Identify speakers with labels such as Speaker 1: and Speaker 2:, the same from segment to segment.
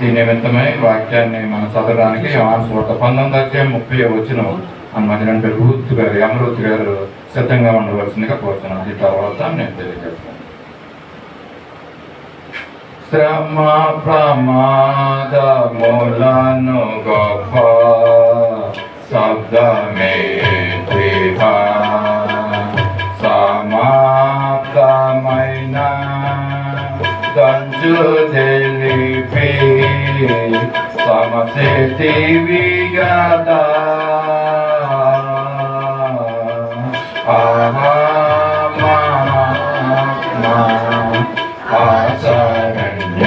Speaker 1: ఈ నిమిత్తమై వాక్యాన్ని మనం చదవడానికి యోహాను సువార్త 19:30 మన మధ్య రూత్ గారు అమరూత్ గారు సిద్ధంగా ఉండవలసిందిగా కోరుతున్నాను. ఈ తర్వాత నేను తెలియజేస్తాను. శ్రమ ప్రమాదములను గొప్ప శబ్దమే సమాప్తమైన దంజు తెలిపి సమశక్తివి గదా ఆశరణ్య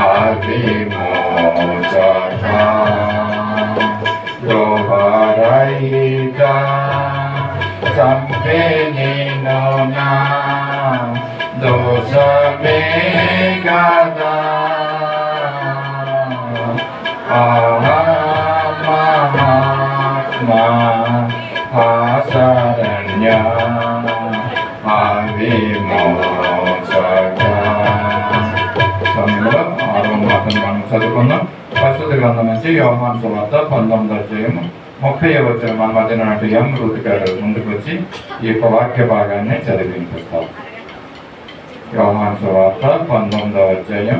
Speaker 1: అవిమోచక దోహరహిత సంపేనిను నా దోషమే గదా మహాత్మా ఆశరణ్య అవిమోచక. సమయంలో 6వ మాటను మనం చదువుకుందాం. పరిశుద్ధ గ్రంథం నుంచి యోహాను సువార్త 19:30 మన మధ్యన రూత్ గారు ముందుకు వచ్చి ఈ యొక్క వాక్య భాగాన్ని చదివి వినిపిస్తారు. యోహాను సువార్త 19:30.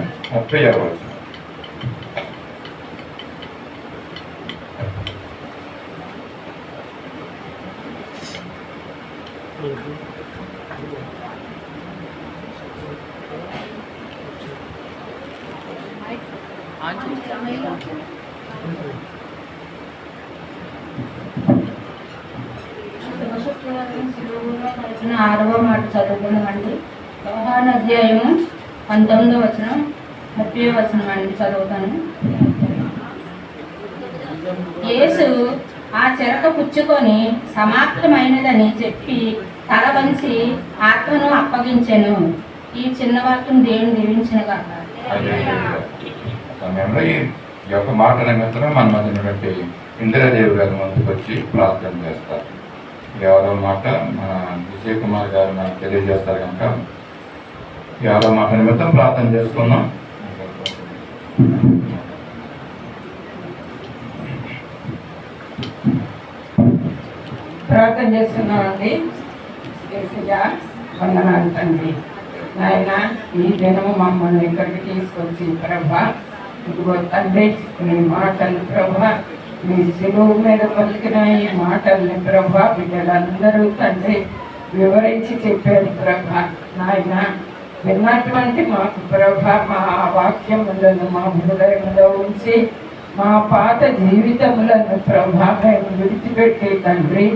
Speaker 2: ఆరవ మాట చదువుకున్నామండి. యోహాను అధ్యాయము 19:30 అండి చదువుతాను. యేసు ఆ చెరక పుచ్చుకొని సమాప్తమైనదని చెప్పి తల వంచి ఆత్మను అప్పగించెను. ఈ చిన్న వాక్యం దేవుని దీవించిన కాక.
Speaker 1: సమయంలో ఈ యొక్క మాట నిమిత్తం మన మధ్య ఇందిరాదేవి గారు ముందుకు వచ్చి ప్రార్థన చేస్తారు. ఎవరో మాట మన విజయ్ కుమార్ గారు మనకు తెలియజేస్తారు కనుక ఎవరో మాట నిమిత్తం ప్రార్థన చేసుకున్నాం.
Speaker 3: ప్రార్థన చేస్తున్నామండి. వందనాలు తండ్రి. నాయన ఈ దినము మమ్మల్ని ఇక్కడికి తీసుకొచ్చి ప్రభా ఇదిగో తండ్రి నీ మాటలు ప్రభా మీ శిలువు మీద పలికిన ఈ మాటల్ని ప్రభా బిడ్డలందరూ తండ్రి వివరించి చెప్పారు ప్రభా. నాయన విన్నటువంటి మాకు ప్రభా మా వాక్యములను మా హృదయంలో ఉంచి మా పాత జీవితములను ప్రభా మేము విడిచిపెట్టి తండ్రి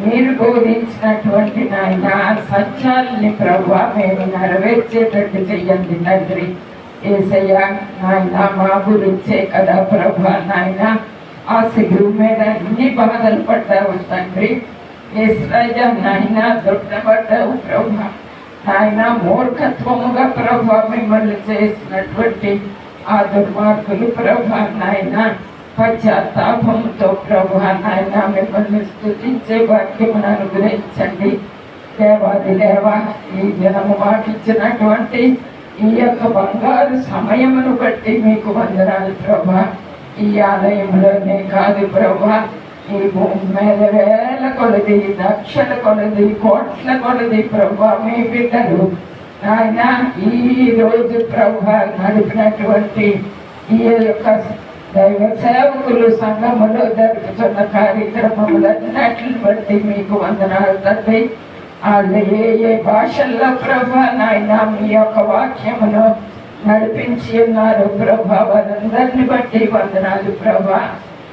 Speaker 3: మీరు బోధించినటువంటి నాయన సత్యాలని ప్రభా మేము నెరవేర్చేటట్టు చెయ్యండి తండ్రి. యేసయ్య నాయన మా గురించే కదా ప్రభా నాయన ఆ శిలువ మీద అన్ని బాధలు పడ్డావు తండ్రి. యేసయ్య నాయన దొడ్డబడ్డావు ప్రభా నాయన మూర్ఖత్వముగా ప్రభా మిమ్మల్ని చేసినటువంటి ఆ దుర్మార్గులు ప్రభా నాయన పశ్చాత్తాపంతో ప్రభా నాయన మిమ్మల్ని స్తుతించే వాక్యమును అనుగ్రహించండి. దేవాది దేవ ఈ దినము మాకిచ్చినటువంటి ఈ యొక్క బంగారు సమయమును బట్టి మీకు వందనాలు ప్రభా. ఈ ఆలయంలోనే కాదు ప్రభా ఈ భూమి మీద వేల కొలది లక్షల కొలది కోట్ల కొలది ప్రభా మీ బిడ్డలు నాయన ఈ రోజు ప్రభా నడిపినటువంటి ఈ యొక్క దైవ సేవకులు సంఘములో జరుపుతున్న కార్యక్రమములన్నిటిని బట్టి మీకు వందనాలు తండ్రి. వాళ్ళు ఏ భాషల్లో ప్రభా నాయన మీ యొక్క వాక్యమును నడిపించి ఉన్నారు ప్రభా వారందరిని బట్టి వందనాలు ప్రభా.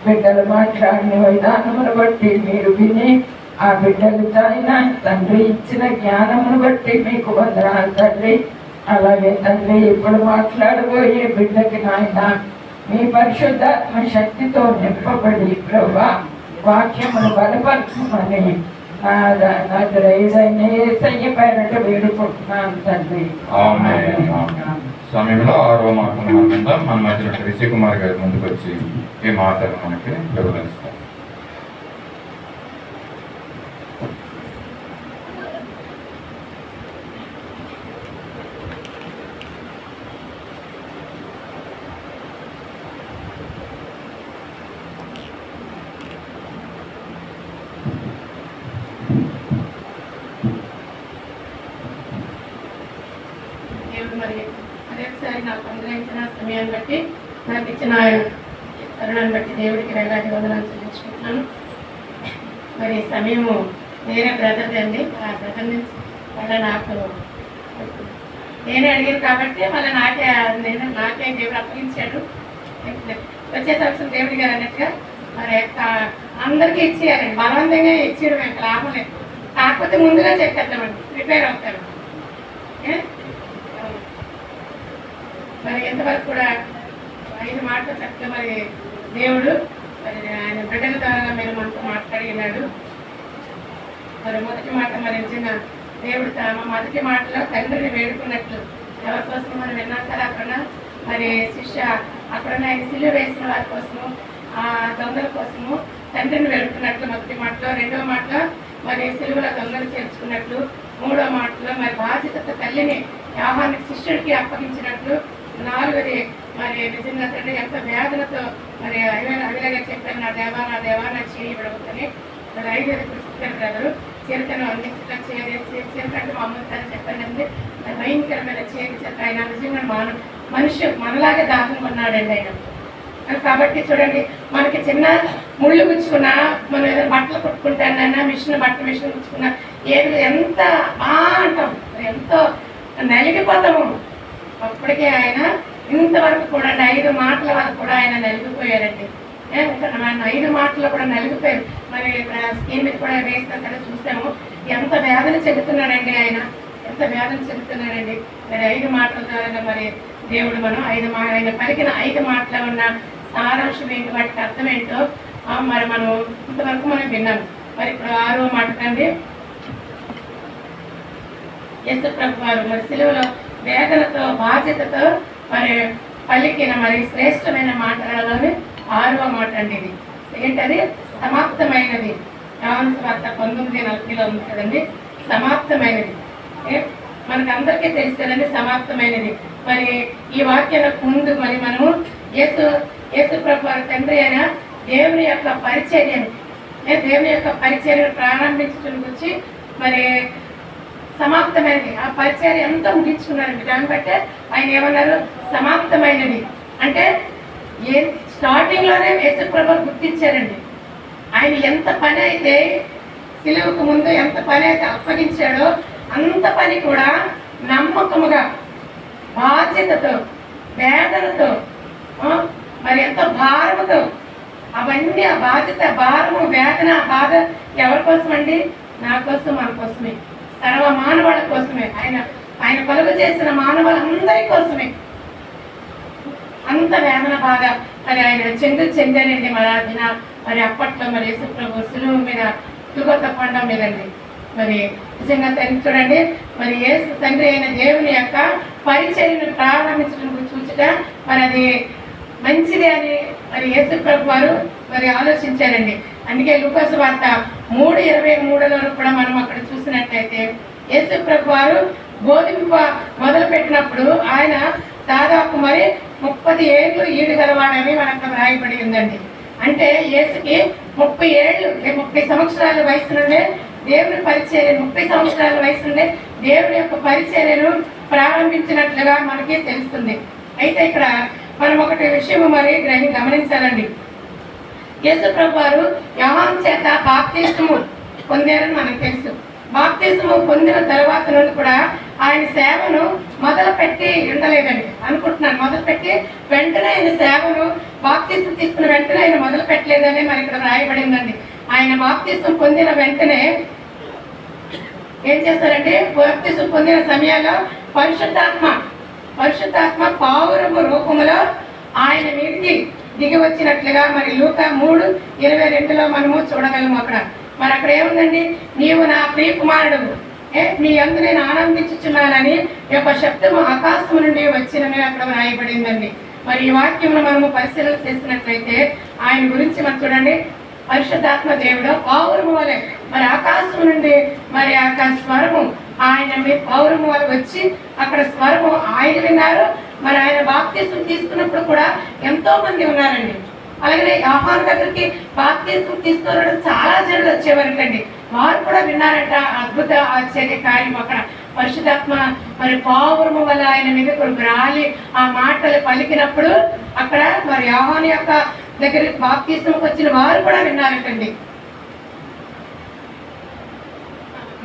Speaker 3: బిడ్డలు మాట్లాడిన విధానమును బట్టి మీరు విని ఆ బిడ్డలు తాయిన తండ్రి ఇచ్చిన జ్ఞానమును బట్టి మీకు వందనాలు తండ్రి. అలాగే తండ్రి ఇప్పుడు మాట్లాడబోయే బిడ్డకి నాయన మీ పరిశుద్ధాత్మ శక్తితో నింపబడి ప్రభా వాక్యమును బలపరచమని వేడుకుంటున్నాను తండ్రి.
Speaker 1: సమయంలో 6వ మాట మన మధ్య విజయ్ కుమార్ గారి ముందుకు వచ్చి ఈ మాటలు మనకి వివరిస్తారు.
Speaker 4: మరొకసారి నాకు అనుగ్రహించిన సమయాన్ని బట్టి నాకు ఇచ్చిన తరుణాన్ని బట్టి దేవుడికి వేలాది వందనాలు చెల్లించుకుంటున్నాను. మరి సమయము నేనే బ్రదర్ అండి. ఆ బ్రదర్ నుంచి మళ్ళీ నాకు నేనే అడిగాను కాబట్టి మళ్ళీ నాకే దేవుడు అప్పగించాడు. వచ్చే సంవత్సరం దేవుడి గారు అన్నట్టుగా మరి అందరికీ ఇచ్చేయాలండి, బలవంతంగా ఇచ్చేయడం ఇంకా లాభం లేదు. కాకపోతే ముందుగా చెప్పేద్దామండి, ప్రిపేర్ అవుతారు. మరి ఎంతవరకు కూడా 5 మాటలు చక్కగా మరి దేవుడు మరి ఆయన బిడ్డల ద్వారా మీరు మనతో మాట్లాడినాడు. మరి మొదటి మాట మరి నిజంగా దేవుడు మొదటి మాటలో తండ్రిని వేడుకున్నట్లు ఎవరి కోసం మనం విన్నాం కదా. అక్కడ మరి శిష్య అక్కడ ఆయన సిలువ వేసిన వారి కోసము, ఆ దొంగల కోసము తండ్రిని వేడుకున్నట్లు మొదటి మాటలో. రెండవ మాటలో మరి సిలువలో దొంగలు చేర్చుకున్నట్లు. మూడవ మాటలో మరి బాధ్యత తల్లిని యోహానికి శిష్యుడికి అప్పగించినట్లు. నాలుగది మరి నిజంగా తండ్రి ఎంత వేదనతో మరి అవిలగా చెప్పారు, నా దేవా నా చేయి విడవద్దని. మరి 5 చెప్పారు బ్రదరు, చరిత్రను అందించగా చరిత్ర అమ్ముతారని చెప్పానండి. భయంకరమైన చేత ఆయన నిజంగా మనిషి మనలాగే దాహం ఉన్నాడండి ఆయన. కాబట్టి చూడండి, మనకి చిన్న ముళ్ళు గుచ్చుకున్నా, మనం ఏదైనా బట్టలు కుట్టుకుంటానన్నా బట్టల మిషన్ గుచ్చుకున్నా ఏది ఎంత అంటాం, ఎంతో నలిగిపోతాము. అప్పటికే ఆయన ఇంతవరకు కూడా 5 మాటల వరకు కూడా ఆయన నలిగిపోయారండి. 5 మాటల్లో కూడా నలిగిపోయారు. మరి ఇక్కడ స్కీమ్ మీద కూడా వేసిన కదా చూసాము, ఎంత వేదన చెబుతున్నాడండి ఆయన, ఎంత వేదన చెబుతున్నాడండి. మరి 5 మాటల ద్వారా మరి దేవుడు మనం ఆయన పలికిన 5 మాటలో ఉన్న సారాంశం ఏంటి, వాటికి అర్థం ఏంటో మరి మనం ఇంతవరకు మనం విన్నాము. మరి ఇప్పుడు 6వ మాట కండి, యేసు ప్రభు వారు మరి సిలువలో వేదనతో బాధ్యతతో మరి పలికిన మరి శ్రేష్టమైన మాటలలోని 6వ మాట అండి. ఇది ఏంటది? సమాప్తమైనది. యోహాను సువార్త 19:40 ఉంది కదండి, సమాప్తమైనది. మనకు అందరికీ తెలుసు కదండి సమాప్తమైనది. మరి ఈ వాక్యాలకు ముందు మరి మనము యేసు ప్రభు వారి తండ్రి అయిన దేవుని యొక్క పరిచర్యను ప్రారంభించడం గురించి మరి సమాప్తమైనది. ఆ పరిచర్య ఎంతో ముగించుకున్నారండి. దాన్ని బట్టే ఆయన ఏమన్నారు? సమాప్తమైనది. అంటే స్టార్టింగ్ లోనే యేసు ప్రభు గుర్తించారండి. ఆయన ఎంత పని అయితే సిలువకు ముందు ఎంత పని అయితే అప్పగించాడో అంత పని కూడా నమ్మకముగా, బాధ్యతతో, వేదనతో, మరి ఎంతో భారముతో, అవన్నీ ఆ బాధ్యత, భారము, వేదన, బాధ ఎవరి కోసం అండి? నా కోసం, మన కోసమే, సర్వ మానవాళ్ళ కోసమే. ఆయన కలుగు చేసిన మానవాళ్ళందరి కోసమే అంత వేదన బాధ మరి ఆయన చెందారండి. మరి అప్పట్లో మరి యేసు ప్రభు సిలువ మీద తుగొత్త కొండ మీదండి. మరి నిజంగా తండ్రి చూడండి, మరి యేసు తండ్రి అయిన దేవుని యొక్క పరిచర్యను ప్రారంభించడం చూచుట మరి అది మంచిది అని మరి యేసు ప్రభు వారు మరి ఆలోచించారండి. అందుకే లూకా సువార్త 3:23లో కూడా మనం అక్కడ చూసినట్లయితే యేసు ప్రభు వారు బోధింప మొదలు పెట్టినప్పుడు ఆయన దాదాపు మరి 30 ఏళ్ళు ఈడు గలవాడని మనకు రాయబడి ఉందండి. అంటే యేసుకి 30 సంవత్సరాల వయసు నుండే దేవుని పరిచర్య, 30 సంవత్సరాల వయసు నుండే దేవుని యొక్క పరిచర్యను ప్రారంభించినట్లుగా మనకి తెలుస్తుంది. అయితే ఇక్కడ మనం ఒకటి విషయం మరి గమనించాలండి. యేసు ప్రభు వారు యోహాను చేత బాప్తిస్మము పొందారని మనకు తెలుసు. బాప్తిస్మము పొందిన తర్వాత నుండి కూడా ఆయన సేవను మొదలుపెట్టి ఉండలేదండి అనుకుంటున్నాను. మొదలుపెట్టి వెంటనే ఆయన సేవను బాప్తిస్మం తీసుకున్న వెంటనే ఆయన మొదలు పెట్టలేదని మరి ఇక్కడ రాయబడిందండి. ఆయన బాప్తిస్మం పొందిన వెంటనే ఏం చేస్తారంటే, బాప్తిస్మం పొందిన సమయంలో పరిశుద్ధాత్మ పావురము రూపములో ఆయన మీదకి దిగి వచ్చినట్లుగా మరి లూకా 3:22లో మనము చూడగలము. మరి అక్కడ ఏముందండి? నీవు నా ప్రియ కుమారుడు, నీ యందు నేను ఆనందించుచున్నానని యొక్క శబ్దము ఆకాశం నుండి వచ్చినని అక్కడ రాయబడిందండి. మరి ఈ వాక్యమును మనము పరిశీలన చేసినట్లయితే ఆయన గురించి మనం చూడండి, పరిశుద్ధాత్మ దేవుడు పావురము వలె మరి ఆకాశం నుండి మరి ఆ స్వరము ఆయన మీ పౌరము వల్ల వచ్చి అక్కడ స్వరము ఆయన విన్నారు. మరి ఆయన బాప్తిస్మం తీసుకున్నప్పుడు కూడా ఎంతో మంది ఉన్నారండి. అలాగే యోహాను దగ్గరికి బాప్తిస్మం తీసుకున్న చాలా జనులు వచ్చేవారంటండి. వారు కూడా విన్నారంట అద్భుత ఆశ్చర్య కార్యం. అక్కడ పరిశుద్ధాత్మ మరి పావురము వల్ల ఆయన మీద రాలి ఆ మాటలు పలికినప్పుడు అక్కడ మరి యోహాను యొక్క దగ్గర బాప్తిస్మకు వచ్చిన వారు కూడా విన్నారటండి.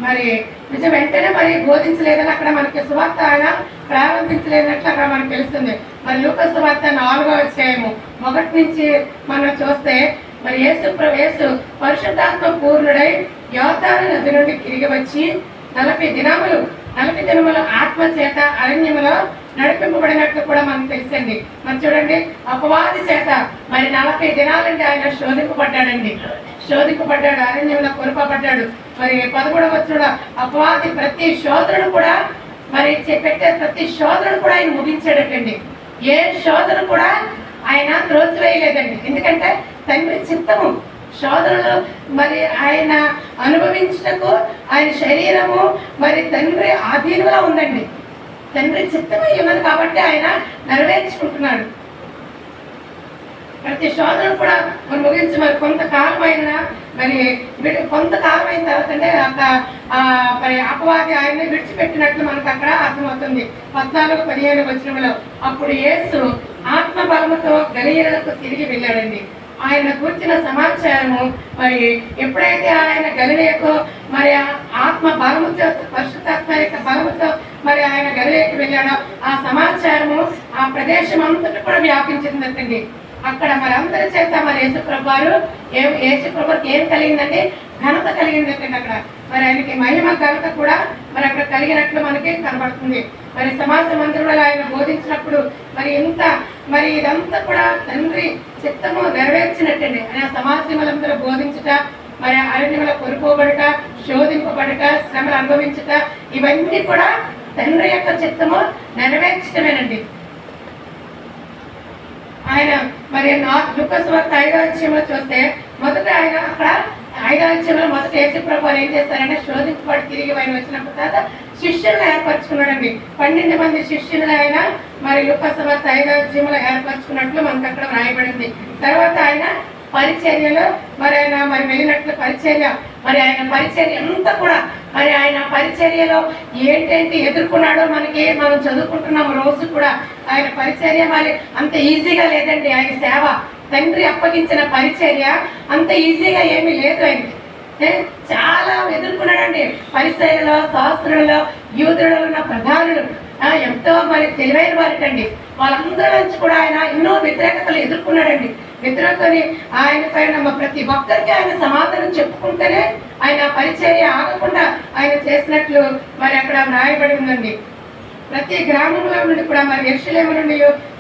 Speaker 4: మరి నిజం వెంటనే మరి బోధించలేదని అక్కడ మనకి సువార్త ఆయన ప్రారంభించలేదన్నట్లు అక్కడ మనకు తెలుస్తుంది. మరి లూకా సువార్త 4వ అధ్యాయము 1 నుంచి మనం చూస్తే మరి యేసు పరిశుద్ధాత్మ పూర్ణుడై యోర్దాను నది నుండి తిరిగి వచ్చి 40 దినములు ఆత్మ చేత అరణ్యములో నడిపింపబడినట్లు కూడా మనకు తెలిసింది. మరి చూడండి, అపవాది చేత మరి 40 దినాలంటే ఆయన శోధింపబడ్డాడు, అరణ్యంలో కొరపబడ్డాడు. మరి 11వ వచనంలో అపవాది ప్రతి శోధనను కూడా మరి పెట్టే ప్రతి శోధనను కూడా ఆయన ముగించాడటండి. ఏ శోధన కూడా ఆయన త్రోసివేయలేదండి. ఎందుకంటే తండ్రి చిత్తము శోధనలు మరి ఆయన అనుభవించటకు ఆయన శరీరము మరి తండ్రి ఆధీనంలో ఉందండి. తండ్రి చిత్తమే ఉన్నది కాబట్టి ఆయన నెరవేర్చుకుంటున్నాడు. ప్రతి శోధన కూడా మరి ముగించి మరి కొంతకాలం అయిన తర్వాత అంటే మరి అపవాది ఆయన్ని విడిచిపెట్టినట్లు మనకు అక్కడ అర్థమవుతుంది. 14-15 వచనంలో అప్పుడు యేసు ఆత్మ బలముతో గలిలయకు తిరిగి వెళ్ళాడండి. ఆయన కూర్చిన సమాచారము మరి ఎప్పుడైతే ఆయన గలిలయకు మరి ఆత్మ బలముతో పరిశుద్ధాత్మ యొక్క బలముతో మరి ఆయన గలిలయకు వెళ్ళాడో ఆ సమాచారము ఆ ప్రదేశం అంతటి కూడా వ్యాపించిందండి. అక్కడ మరి అందరి చేత మరి యేసుప్రభుకి ఏం కలిగిందంటే ఘనత కలిగిందంటే అక్కడ మరి ఆయనకి మహిమ ఘనత కూడా మరి అక్కడ కలిగినట్లు మనకి కనబడుతుంది. మరి సమాజ మందిరంలో ఆయన బోధించినప్పుడు మరి ఇదంతా కూడా తండ్రి చిత్తము నెరవేర్చినట్టండి. ఆయన సమాజములందరూ బోధించుట, మరి అరణ్యముల కొనుక్కోబడుట, శోధింపబడుట, శ్రమలు అనుభవించుట, ఇవన్నీ కూడా తండ్రి యొక్క చిత్తము నెరవేర్చడమేనండి. ఆయన మరి లూకా సువార్త 5వ అధ్యాయంలో చూస్తే మొదట ఆయన అక్కడ 5వ అధ్యాయంలో మొదట యేసుప్రభు ఏం చేస్తారంటే శోధించబడి తిరిగి ఆయన వచ్చినప్పుడు తర్వాత శిష్యులను ఏర్పరచుకున్నాడండి. 12 మంది శిష్యులు ఆయన మరి లూకా సువార్త 5వ అధ్యాయంలో ఏర్పరచుకున్నట్లు మనకు అక్కడ రాయబడింది. తర్వాత ఆయన పరిచర్యలో మరి ఆయన మరి వెళ్ళినట్లు పరిచర్య మరి ఆయన పరిచర్య అంతా కూడా మరి ఆయన పరిచర్యలో ఏంటేంటి ఎదుర్కొన్నాడో మనం చదువుకుంటున్నాం. రోజు కూడా ఆయన పరిచర్య మరి అంత ఈజీగా లేదండి. ఆయన సేవ తండ్రి అప్పగించిన పరిచర్య అంత ఈజీగా ఏమీ లేదు. ఆయనకి చాలా ఎదుర్కొన్నాడండి. పరిచర్యలో, శాస్త్రులలో, యూదులలో ఉన్న ప్రధానులు ఎంతో మరి తెలివైన వారికండి. వాళ్ళందరి నుంచి కూడా ఆయన ఎన్నో వ్యతిరేకతలు ఎదుర్కొన్నాడండి. వ్యతిరేకతని ఆయన పైన ప్రతి ఒక్కరికి ఆయన సమాధానం చెప్పుకుంటేనే ఆయన పరిచర్య ఆగకుండా ఆయన చేసినట్లు మరి అక్కడ రాయబడి ఉందండి. ప్రతి గ్రామంలో నుండి కూడా మరి యెరూషలేము నుండి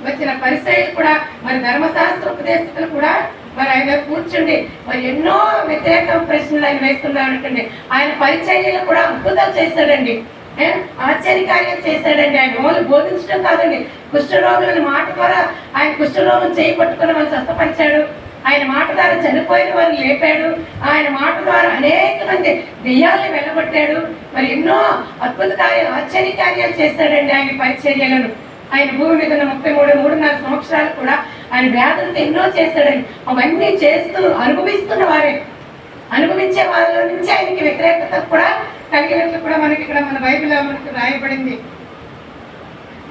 Speaker 4: వచ్చిన పరిసయ్యులు కూడా మరి ధర్మశాస్త్ర ఉపదేశకులు కూడా మరి ఆయన కూర్చుండి మరి ఎన్నో వ్యతిరేక ప్రశ్నలు ఆయన వేస్తున్నాడండి. ఆయన పరిచర్యలు కూడా అద్భుతాలు చేశాడండి, ఆశ్చర్యకార్యం చేశాడండి. ఆయన ఓన్లీ బోధించడం కాదండి, కుష్ఠరోగులను మాట ద్వారా ఆయన కుష్ఠరోగం చేయబట్టుకుని మనం స్వస్థపరిచాడు. ఆయన మాట ద్వారా చనిపోయిన వారిని లేపాడు. ఆయన మాట ద్వారా అనేక మంది దెయ్యాల్ని వెళ్ళగొట్టాడు. మరి ఎన్నో అద్భుత కార్యాలు, ఆశ్చర్య కార్యాలు చేశాడండి ఆయన పరిచర్యలను. ఆయన భూమి మీద 33.5 సంవత్సరాలు కూడా ఆయన వ్యాధులతో ఎన్నో చేశాడండి. అవన్నీ చేస్తూ అనుభవించే వాళ్ళ నుంచి ఆయనకి వ్యతిరేకత కూడా కలిగినట్లు కూడా మనకి ఇక్కడ మన బైబిల్లో మనకు రాయబడింది.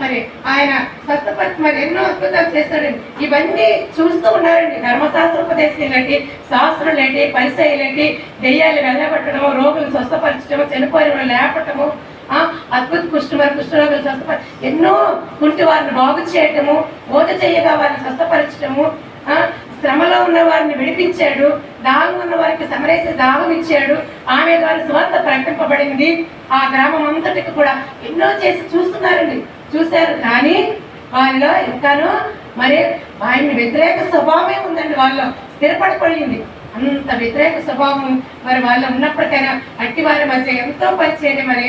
Speaker 4: మరి ఆయన స్వస్థపరిచి మరి ఎన్నో అద్భుతాలు చేస్తాడండి. ఇవన్నీ చూస్తూ ఉన్నారండి. ధర్మశాస్త్రోపదేశాలేంటి, శాస్త్రులేంటి, పరిసయ్యులేంటి, దెయ్యాలు వెళ్ళగొట్టడము, రోగులు స్వస్థపరచడము, చనిపోయిన లేపటము, అద్భుత కుష్ఠరోగులు స్వస్థపరి ఎన్నో కుంటి వారిని బాగు చేయటము, ఓత చేయగా వారిని స్వస్థపరచడము, శ్రమలో ఉన్న వారిని విడిపించాడు, దాహం ఉన్న వారికి సమరేసి దాహం ఇచ్చాడు. ఆమె ద్వారా స్వార్థ ప్రకటింపబడింది. ఆ గ్రామం అంతటికి కూడా ఎన్నో చేసి చూశారు. కానీ వాళ్ళలో ఇంకాను మరి ఆయన వ్యతిరేక స్వభావమే ఉందండి. వాళ్ళలో స్థిరపడిపోయింది. అంత వ్యతిరేక స్వభావం మరి వాళ్ళు ఉన్నప్పటికైనా అట్టి వారి మధ్య ఎంతో పరిచయం మరి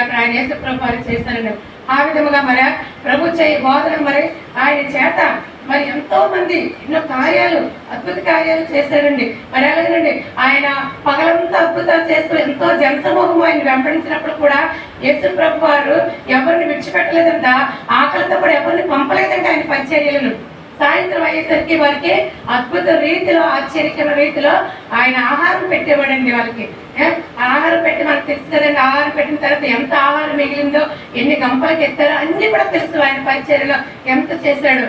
Speaker 4: అక్కడ ఆయన యేసుప్రభు వారు చేస్తారండి. ఆ విధముగా మరి ప్రభు బోధన మరి ఆయన చేత మరి ఎంతో మంది ఎన్నో కార్యాలు, అద్భుత కార్యాలు చేశాడండి. మరి అలాగేనండి ఆయన పగలంతా అద్భుతాలు చేస్తూ ఎంతో జనసమూహం ఆయన వెంబడించినప్పుడు కూడా యేసుప్రభు వారు ఎవరిని విడిచిపెట్టలేదంట. ఆకలితో కూడా ఎవరిని పంపలేదంట ఆయన పరిచర్యలను. సాయంత్రం అయ్యేసరికి వారికి అద్భుత రీతిలో ఆశ్చర్యకర రీతిలో ఆయన ఆహారం పెట్టేవాడండి వాళ్ళకి. ఆహారం పెట్టి మనకు తెలుసు కదండి. ఆహారం పెట్టిన తర్వాత ఎంత ఆహారం మిగిలిందో, ఎన్ని గంపలకి ఎత్తారో అన్ని కూడా తెలుసు. ఆయన పరిచర్యలో ఎంత చేశాడు.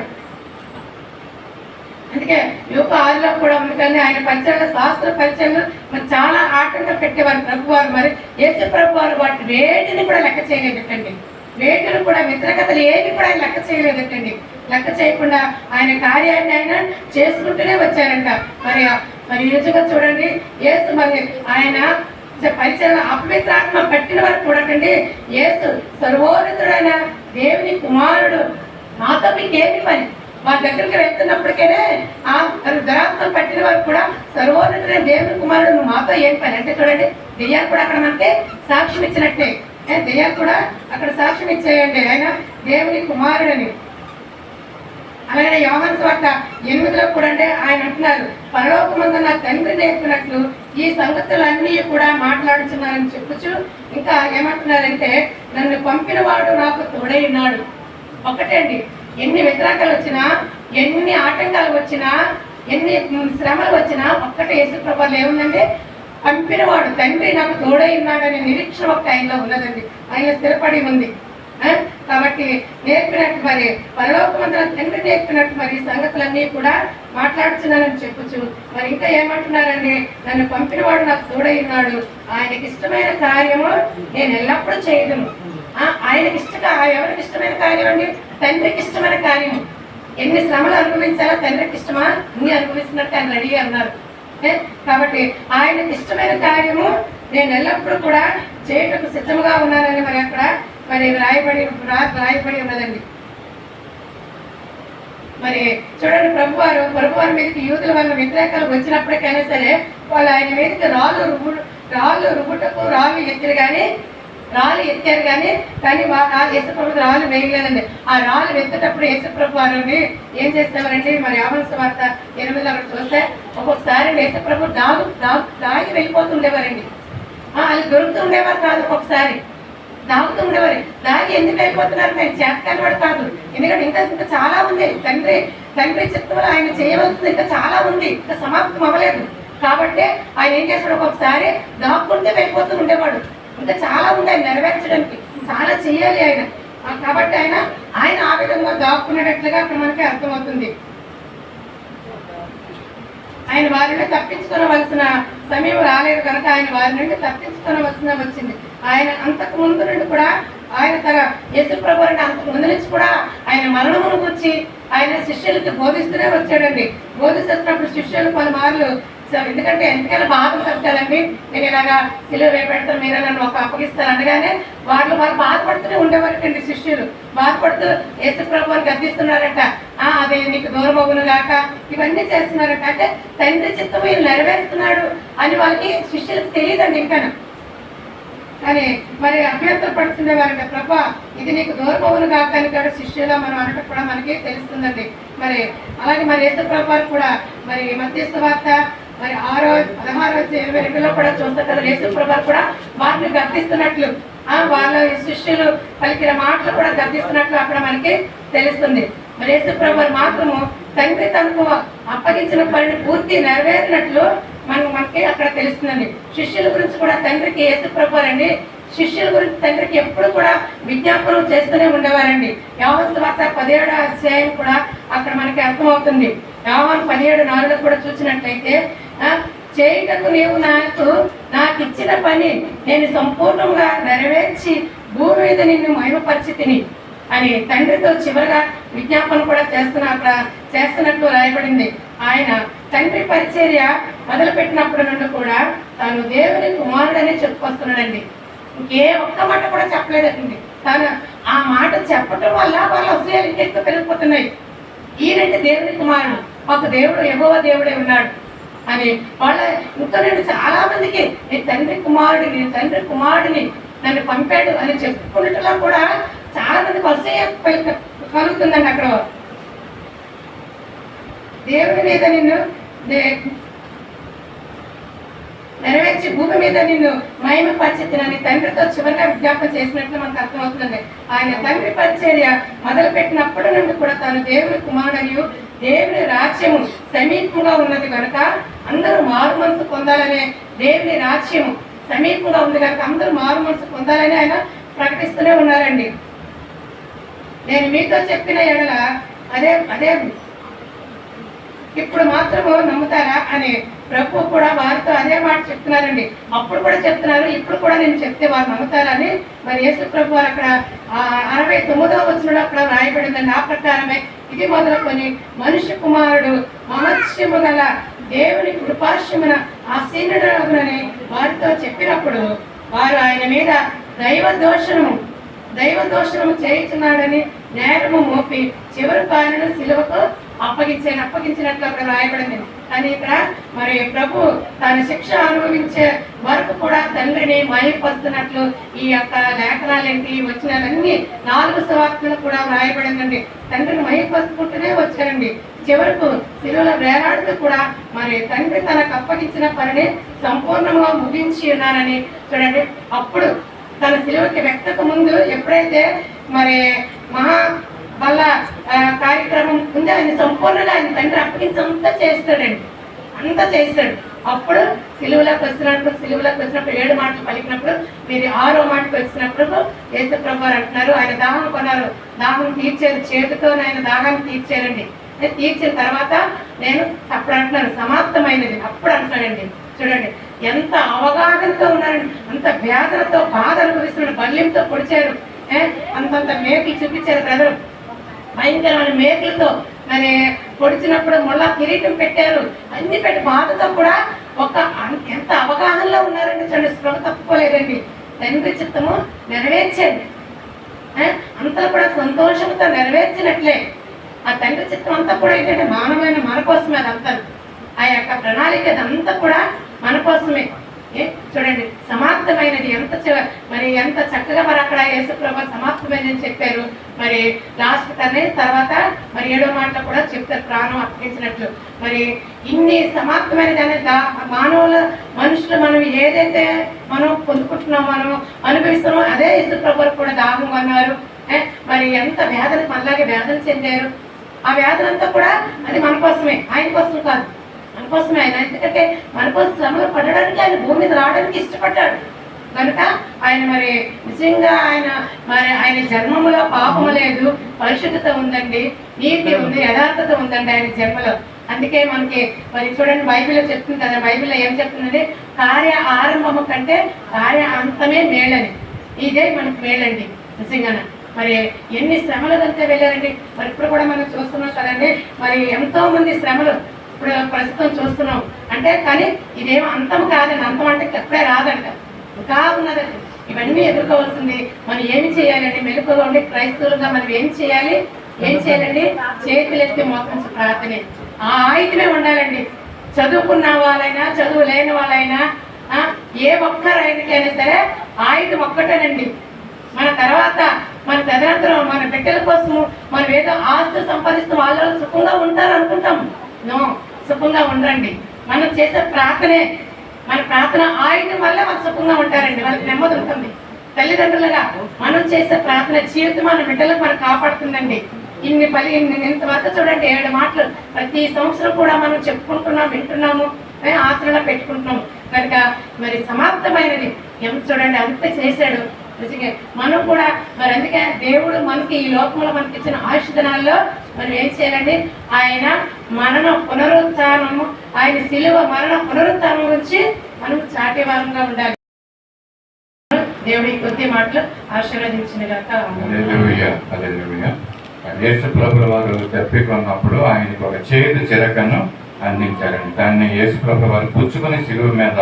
Speaker 4: అందుకే యోగ 6లో కూడా ఉంది. కానీ ఆయన పరిచయలు, శాస్త్ర పరిచయలు మరి చాలా ఆటంగా పెట్టేవారు ప్రభు వారు. మరి యేసు ప్రభు వారు వాటి వేటిని కూడా లెక్క చేయలేదటండి. వేటిని కూడా వ్యతిరేకతలు ఏవి కూడా ఆయన లెక్క చేయలేదటండి. లెక్క చేయకుండా ఆయన కార్యాన్ని ఆయన చేసుకుంటూనే వచ్చారంట. మరి నిజంగా చూడండి, యేసు మరి ఆయన పరిచయం అపవిత్రాత్మ పట్టిన వరకు చూడండి. యేసు సర్వోన్నతుడైన దేవుని కుమారుడు, నాతో మీకు ఏమి పని? వాళ్ళ దగ్గరికి వెళ్తున్నప్పటికేనే ఆ దురాత్మ పట్టిన వరకు కూడా సర్వోన్నతుడైన దేవుని కుమారుడు, నువ్వు మాతో ఏం పని అంటే చూడండి, దెయ్యాలు కూడా అక్కడ మనకి సాక్ష్యం ఇచ్చినట్టే. దెయ్యాలు కూడా అక్కడ సాక్ష్యం ఇచ్చేయండి ఆయన దేవుని కుమారుడని. అలాగే యోహాను సువార్త 8లో కూడా అంటే ఆయన అంటున్నారు, పరలోకమందు నా తండ్రి నేర్పినట్లు ఈ సంగతులన్నీ కూడా మాట్లాడుతున్నారని చెప్పుచు ఇంకా ఏమంటున్నారంటే, నన్ను పంపిన వాడు నాకు తోడై ఉన్నాడు. ఒక్కటే అండి, ఎన్ని వ్యతిరేకాలు వచ్చినా, ఎన్ని ఆటంకాలు వచ్చినా, ఎన్ని శ్రమలు వచ్చినా ఒక్కటే యేసు ప్రభువులో ఏముందండి, పంపినవాడు తండ్రి నాకు తోడై ఉన్నాడనే నిరీక్షణ ఒక ఆయనలో ఉన్నదండి. ఆయన స్థిరపడి ఉంది. కాబట్టి నేర్పినట్టు మరి పరలోకమందున తండ్రి నేర్పినట్టు మరి సంగతులన్నీ కూడా మాట్లాడుతున్నానని చెప్పచ్చు. మరి ఇంకా ఏమంటున్నారండి, నన్ను పంపినవాడు నాకు తోడై ఉన్నాడు, ఆయనకి ఇష్టమైన కార్యము నేను ఎల్లప్పుడూ చేయదును. ఆయనకి ఎవరికి ఇష్టమైన కార్యం అండి? తండ్రికి ఇష్టమైన కార్యము. ఎన్ని శ్రమలు అనుభవించాలో తండ్రికి ఇష్టమా? అన్ని అనుభవిస్తున్నట్టు ఆయన రెడీగా అన్నారు. కాబట్టి ఆయనకి ఇష్టమైన కార్యము నేను ఎల్లప్పుడూ కూడా చేయటకు సిద్ధంగా ఉన్నానని మరి అక్కడ మరి రాయబడి ఉన్నదండి. మరి చూడండి, ప్రభువారి మీదకి యూదుల వల్ల వ్యతిరేకాలు వచ్చినప్పటికైనా సరే వాళ్ళు ఆయన మీదకి రాళ్ళు రుబ్బుటకు రాళ్ళు ఎత్తారు కానీ యేసుప్రభు రాళ్ళు వేయలేదండి. ఆ రాళ్ళు ఎత్తేటప్పుడు యేసుప్రభు వారిని ఏం చేసేవారండి, మరి యోహాను సువార్త 8లో అక్కడ చూస్తే ఒక్కొక్కసారి యేసుప్రభు దాగి వెళ్ళిపోతుండేవారండి. అది దొరుకుతూ ఉండేవారు కాదు, ఒక్కొక్కసారి దాగుతూ ఉండేవారు. దాగి ఎందుకు వెళ్ళిపోతున్నారు? నేను చేతకాని వాడు కాదు. ఎందుకంటే ఇంకా చాలా ఉంది. తండ్రి చిత్తంలో ఆయన చేయవలసింది ఇంకా చాలా ఉంది, ఇంకా సమాప్తం అవ్వలేదు. కాబట్టి ఆయన ఏం చేశాడు, ఒక్కొక్కసారి దాక్కుంటే వెళ్ళిపోతూ ఉండేవాడు. ఇంకా చాలా ఉంది ఆయన నెరవేర్చడానికి, చాలా చేయాలి ఆయన. కాబట్టి ఆయన ఆ విధంగా దాక్కునేటట్లుగా అక్కడ మనకి అర్థమవుతుంది. ఆయన వారిని తప్పించుకోవలసిన సమయం రాలేదు కనుక ఆయన వారి నుండి తప్పించుకోవలసిన వచ్చింది. ఆయన అంతకు ముందు నుండి కూడా ఆయన తన యేసు ప్రభువుని అంతకు ముందు నుంచి కూడా ఆయన మరణమును గురించి ఆయన శిష్యులకి బోధిస్తూనే వచ్చాడండి. బోధిస్తున్నప్పుడు శిష్యులు పలుమార్లు ఎందుకంటే ఎంతకైనా బాధ కదండి, నేను ఇలాగా సిలువ వేపెడతాను, మీరే నన్ను ఒక అప్పగిస్తాను అనగానే వారు బాధపడుతూనే ఉండేవారండి. శిష్యులు బాధపడుతూ యేసు ప్రభువుని గద్దిస్తున్నారట. అదే నీకు దూరం అవును గాక, ఇవన్నీ చేస్తున్నారట. అంటే తండ్రి చిత్తం వీళ్ళు నెరవేరుస్తున్నాడు అని వాళ్ళకి శిష్యులకు తెలియదండి ఇంకా. కానీ మరి అభ్యంతర పడుతుండేవారంట, ప్రభా ఇది నీకు దూరం అవును గాక అని కూడా శిష్యులా మనం అనటం కూడా మనకి తెలుస్తుందండి. మరి అలాగే మరి యేసు ప్రభువు కూడా మరి మత్తయి సువార్త మరి 6:16-22లో కూడా చూస్తారు కదా, యేసు ప్రభువు కూడా వారిని గద్దిస్తున్నట్లు, వాళ్ళ శిష్యులు పలికిన మాటలు కూడా గద్దిస్తున్నట్లు అక్కడ మనకి తెలుస్తుంది. మరి యేసు ప్రభువు మాత్రము తండ్రి తనకు అప్పగించిన పనిని పూర్తి నెరవేరినట్లు మనకి అక్కడ తెలుస్తుందండి. శిష్యుల గురించి కూడా తండ్రికి యేసు ప్రభువు అండి, శిష్యుల గురించి తండ్రికి ఎప్పుడు కూడా విజ్ఞాపనం చేస్తూనే ఉండేవారండి. యోహాను సువార్త 17వ అధ్యాయం కూడా అక్కడ మనకి అర్థమవుతుంది. యోహాను 17:4 కూడా చూసినట్లయితే, చేయుటకు నీవు నాకు ఇచ్చిన పని నేను సంపూర్ణంగా నెరవేర్చి భూమి మీద నిన్ను మహిమపరిచితిని అని తండ్రితో చివరిగా విజ్ఞాపన కూడా చేస్తున్నట్లు రాయబడింది. ఆయన తండ్రి పరిచర్య మొదలుపెట్టినప్పటి నుండి కూడా తాను దేవుని కుమారుడనే చెప్పుకొస్తున్నాడండి. ఇంకే ఒక్క మాట కూడా చెప్పలేదండి. తాను ఆ మాట చెప్పటం వల్ల వాళ్ళ అసూయలు ఇంకెక్కువ పెరిగిపోతున్నాయి. ఈయనంటే దేవుని కుమారుడు, మాకు దేవుడు యెహోవా దేవుడే ఉన్నాడు అని వాళ్ళ ఇంకా నేను చాలా మందికి నీ తండ్రి కుమారుడిని నన్ను పంపాడు అని చెప్పుకున్నట్టుగా కూడా చాలా మందికి అసూయ కలుగుతుందండి. అక్కడ దేవుడి మీద నిన్ను నెరవేర్చి భూమి మీద నిన్ను మహిమపరిచెదనని తండ్రితో చివరిగా విజ్ఞాపన చేసినట్లు మనకు అర్థమవుతుంది. ఆయన తండ్రి పరిచర్య మొదలు పెట్టినప్పటి నుండి కూడా తాను దేవుని కుమారుడు, దేవుని రాజ్యము సమీపంగా ఉన్నది కనుక అందరూ మారు మనసు పొందాలనే, దేవుని రాజ్యము సమీపంగా ఉంది కనుక అందరూ మారు మనసు పొందాలని ఆయన ప్రకటిస్తూనే ఉన్నారండి. నేను మీతో చెప్పిన ఎడల అదే ఇప్పుడు మాత్రము నమ్ముతారా అని ప్రభు కూడా వారితో అదే మాట చెప్తున్నారండి. అప్పుడు కూడా చెప్తున్నారు, ఇప్పుడు కూడా నేను చెప్తే వారు నమ్ముతారని మరి యేసు ప్రభు వారు అక్కడ 69వ వచనంలో అక్కడ రాయబడిందండి. ఆ ప్రకారమే ఇది మొదలుకొని మనిషి కుమారుడు మహత్యము గల దేవుని కృపాశ్యమున ఆసీనుడగునని వారితో చెప్పినప్పుడు వారు ఆయన మీద దైవ దోషణము చేయించున్నాడని నేరము మోపి చివరి ఆయనను సిలువకు అప్పగించినట్లు అక్కడ రాయబడింది. కానీ ఇక్కడ మరి ప్రభు తన శిక్ష అనుభవించే వరకు కూడా తండ్రిని మహిమపరుస్తున్నట్లు ఈ యొక్క లేఖనాలేంటి వచ్చినవన్నీ 4 సువార్తలు కూడా రాయబడిందండి. తండ్రిని మహిమపరుచుకుంటూనే వచ్చారండి. చివరకు సిలువలో వేలాడుతూ కూడా మరి తండ్రి తనకు అప్పగించిన పనిని సంపూర్ణంగా ముగించి ఉన్నారని చూడండి. అప్పుడు తన సిలువకి వ్యక్తకు ముందు ఎప్పుడైతే మరి మహాబల కార్యక్రమం ఉందో ఆయన సంపూర్ణంగా ఆయన తండ్రి అప్పగించి అంతా చేస్తాడు. అప్పుడు సిలువలోకి వచ్చినప్పుడు 7 మాటలు పలికినప్పుడు మీరు 6వ మాటకు వచ్చినప్పుడు యేసు ప్రభు అంటున్నారు, ఆయన దాహం కొన్నారు, దాహం తీర్చారు, చేతితో ఆయన దాహాన్ని తీర్చారండి. తీర్చిన తర్వాత నేను అప్పుడు అంటున్నాను సమాప్తమైనది. అప్పుడు అంటున్నాడండి. చూడండి ఎంత అవగాహనతో ఉన్నారండి, అంత వేదనతో బాధ అనుభవిస్తున్నాడు. బల్యంతో పొడిచారు, అంతంత మేకులు చూపించారు ప్రజలు, భయంకరమైన మేకులతో మరి పొడిచినప్పుడు మళ్ళా కిరీటం పెట్టారు, అన్ని పెట్టి బాధతో కూడా ఎంత అవగాహనలో ఉన్నారండి. చూడండి స్పృహ తప్పుకోలేదండి. తండ్రి చిత్తము నెరవేర్చండి, అంతా కూడా సంతోషంతో నెరవేర్చినట్లే. ఆ తండ్రి చిత్తం అంతా కూడా ఏంటంటే మానవమైన మన కోసమే, అదంతా ఆ యొక్క ప్రణాళిక అదంతా కూడా మన కోసమే. చూడండి సమాప్తమైనది ఎంత చక్కగా మరి అక్కడ యేసు ప్రభు సమాప్తమైనది చెప్పారు. మరి లాస్ట్ తనే తర్వాత మరి 7వ మాటలో కూడా చెప్తారు ప్రాణం అర్పించినట్లు. మరి ఇన్ని సమాప్తమైనది అనేది మనుషులు మనం ఏదైతే మనం పొందుకుంటున్నామో మనం అనుభవిస్తున్నామో అదే యేసు ప్రభు కూడా దాహం అన్నారు. మరి ఎంత వేదన మనలాగే వేదన చెందారు. ఆ వేదనంతా కూడా అది మన కోసమే, ఆయన కోసం కాదు, మన కోసమే. ఆయన ఎందుకంటే మన కోసం శ్రమలు పడడానికి ఆయన భూమి మీద రావడానికి ఇష్టపడ్డాడు కనుక ఆయన మరి నిజంగా ఆయన జన్మములో పాపము లేదు, పరిశుద్ధత ఉందండి, నీతి ఉంది, యథార్థత ఉందండి ఆయన జన్మలో. అందుకే మనకి మరి చూడండి బైబిల్లో చెప్తుంది కదా, బైబిల్లో ఏం చెప్తుందండి, కార్య ఆరంభము కంటే కార్య అంతమే మేలని. ఇదే మనకు మేలండి నిజంగానే. మరి ఎన్ని శ్రమలు కలితే వెళ్ళారండి. మరి ఇప్పుడు కూడా మనం చూస్తున్నాం కదండి, మరి ఎంతో మంది శ్రమలు ఇప్పుడు ప్రస్తుతం చూస్తున్నాం. అంటే కానీ ఇదేమో అంతం కాదండి, అంతం అంటే ఎప్పుడే రాదంట, ఇంకా ఉన్నదండి. ఇవన్నీ ఎదుర్కోవాల్సింది. మనం ఏమి చేయాలండి, మెలకుగా ఉండి క్రైస్తవులుగా మనం ఏం చేయాలండి, చేతులెత్తి మోపించి ప్రార్థనే. ఆ ఆయుధమే ఉండాలండి. చదువుకున్న వాళ్ళైనా చదువు లేని వాళ్ళైనా ఏ ఒక్కరైనా సరే ఆయుధం ఒక్కటేనండి. మన తర్వాత మన తదనంతరం మన బిడ్డల కోసము మనం ఏదో ఆస్తి సంపాదిస్తూ వాళ్ళు సుఖంగా ఉంటారు అనుకుంటాం. నో, సుఖంగా ఉండరండి. మనం చేసే ప్రార్థనే, మన ప్రార్థన ఆయుధం వల్ల వాళ్ళు సుఖంగా ఉంటారండి, వాళ్ళకి నెమ్మది ఉంటుంది. తల్లిదండ్రులుగా మనం చేసే ప్రార్థన జీవితం మన బిడ్డలకు మనం కాపాడుతుందండి. ఇంతవరకు చూడండి 7 మాటలు ప్రతి సంవత్సరం కూడా మనం చెప్పుకుంటున్నాం, వింటున్నాము, ఆచరణ పెట్టుకుంటున్నాము కనుక మరి సమాప్తమైనది చూడండి అంత చేశాడు. మనం కూడా మరి అందుకే దేవుడు మనకి ఈ లోకంలో మనకి ఇచ్చిన ఆయుష్దినాల్లో మనం ఏం చేయాలండి, ఆయన మరణ పునరుత్థానము, ఆయన సిలువ మరణ పునరుత్థానం గురించి మనం చాటేవారంగా ఉండాలి. దేవుడి కొద్ది మాటలు ఆశీర్వదించినగాక.
Speaker 1: యేసు ప్రభుల వారు తప్పికొన్నప్పుడు ఆయనకు ఒక చేదు చిరకను అందించారండి. దాన్ని యేసు ప్రభుల వారు పుచ్చుకుని సిలువ మీద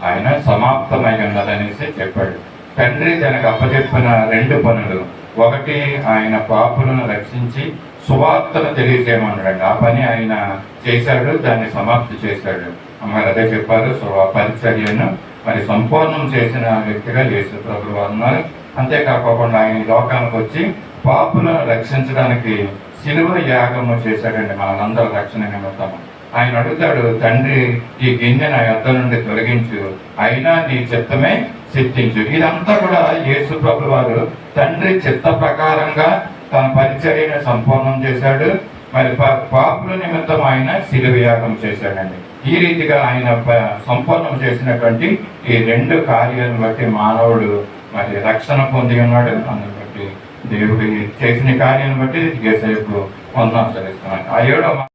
Speaker 1: ఆయన సమాప్తమై ఉన్నదనేసి చెప్పాడు. తండ్రి తనకు అప్పచెప్పిన 2 పనులు, ఒకటి ఆయన పాపులను రక్షించి సువార్తను తెలియజేయమన్నాడు. ఆ పని ఆయన చేశాడు, దాన్ని సమాప్తి చేశాడు. మరి అదే చెప్పారు, పరిచర్యను మరి సంపూర్ణం చేసిన వ్యక్తిగా యేసు ప్రభువు వారు ఉన్నారు. అంతేకాకుండా ఆయన లోకానికి వచ్చి పాపులను రక్షించడానికి సిలువ యాగము చేశాడండి. మనందరూ రక్షణ నిమిత్తము ఆయన అడుగుతాడు, తండ్రి ఈ గిన్నె నా యొద్ద నుండి తొలగించు, అయినా నీ చిత్తమే సిద్ధించు. ఇదంతా కూడా యేసు ప్రభు వారు తండ్రి చిత్త ప్రకారంగా తన పరిచర్యను సంపూర్ణం చేశాడు. మరి పాపుల నిమిత్తం ఆయన శిలువ యాగం చేశాడండి. ఈ రీతిగా ఆయన సంపూర్ణం చేసినటువంటి ఈ రెండు కార్యాలను బట్టి మానవుడు మరి రక్షణ పొంది ఉన్నాడు. అందుని బట్టి దేవుడి చేసిన కార్యాన్ని బట్టి యేసయ్యకు వందనాలు చెల్లిస్తున్నాను. ఆ 7వ